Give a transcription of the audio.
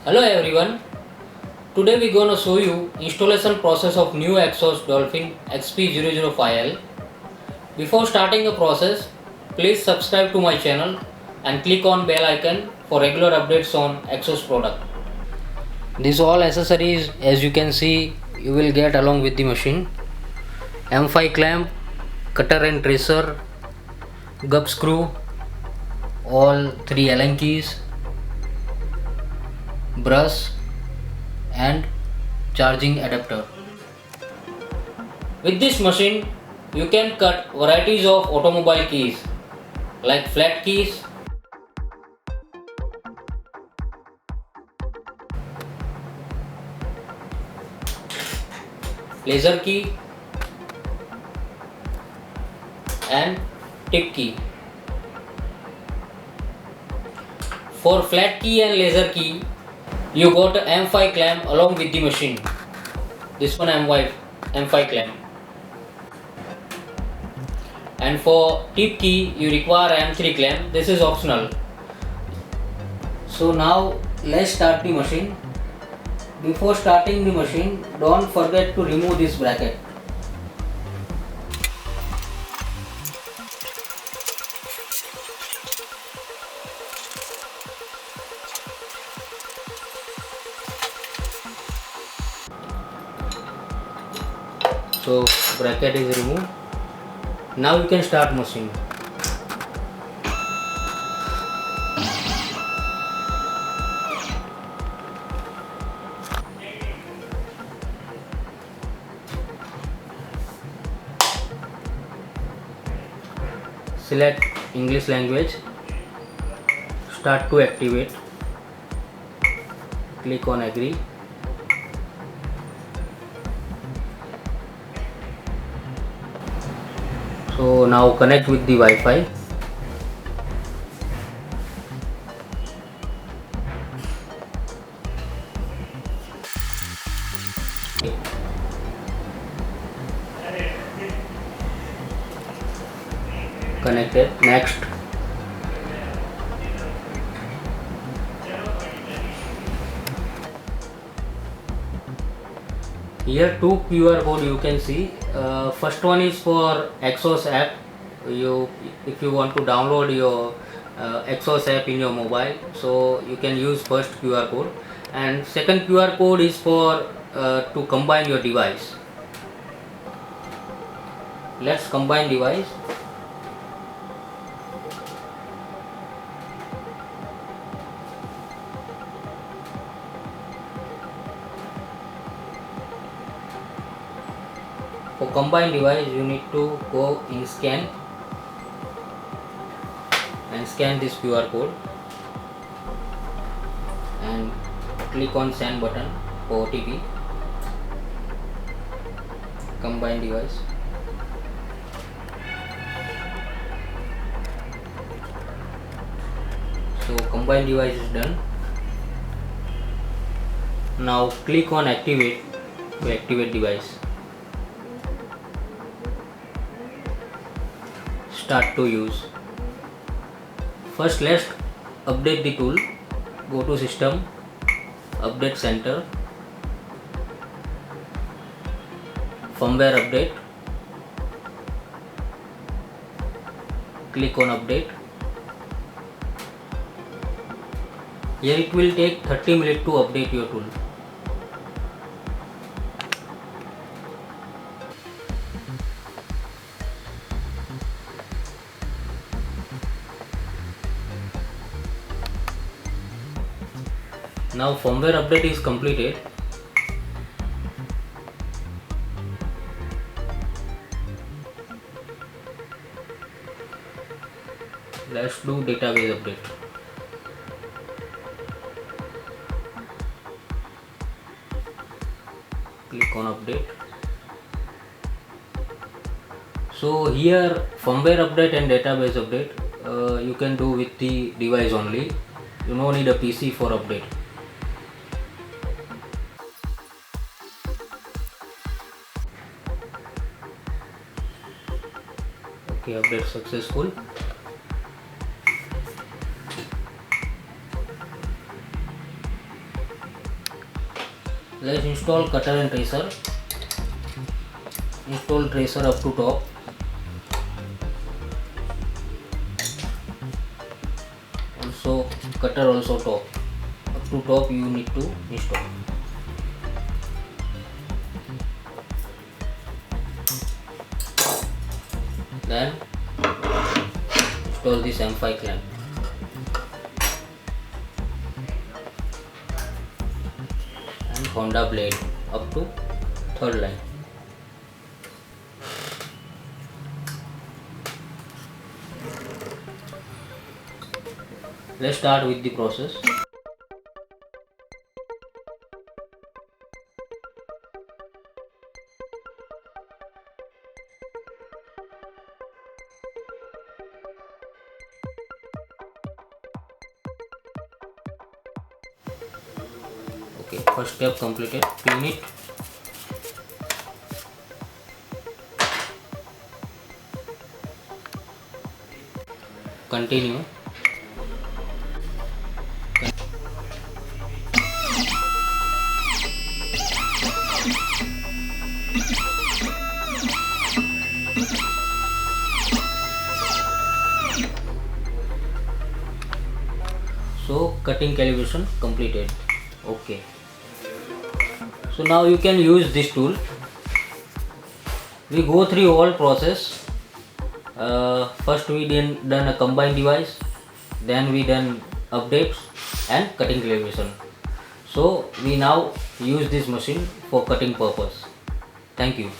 Hello everyone, today we gonna show you installation process of new Xhorse Dolphin XP005-L. Before starting the process, please subscribe to my channel and click on bell icon for regular updates on Xhorse product. These all accessories as you can see you will get along with the machine. M5 clamp, cutter and tracer, gub screw, all 3 Allen keys, brush and charging adapter. With this machine, you can cut varieties of automobile keys like flat keys, laser key and tip key. For flat key and laser key, you got a M5 clamp along with the machine. This one M5 clamp. And for tip key, you require M3 clamp. This is optional. So now let's start the machine. Before starting the machine, don't forget to remove this bracket. So bracket is removed. Now you can start machine. Select English language. Start to activate. Click on agree. So now connect with the Wi-Fi. Connected. Next. Here two QR code you can see. First one is for Xhorse app. If you want to download your Xhorse app in your mobile, so you can use first QR code. And second QR code is for to combine your device. Let's combine device. For combined device, you need to go in scan and scan this QR code and click on send button for OTP. Combined device. So combined device is done. Now click on activate to activate device. Start to use. First let's update the tool. Go to system, update center, firmware update, click on update. Here it will take 30 minutes to update your tool. Now firmware update is completed. Let's do database update. Click on update. So here firmware update and database update you can do with the device only. You don't need a PC for update. Okay, update successful. Let's install cutter and tracer. Install tracer up to top. Also cutter also top. Up to top you need to install. Then install this M5 clamp. And Honda blade up to third line. Let's start with the process. Okay, first step completed. Clean it. Continue. So cutting calibration completed. Okay. So now you can use this tool. We go through all process. First we done a combined device, then we done updates and cutting calibration. So we now use this machine for cutting purpose. Thank you.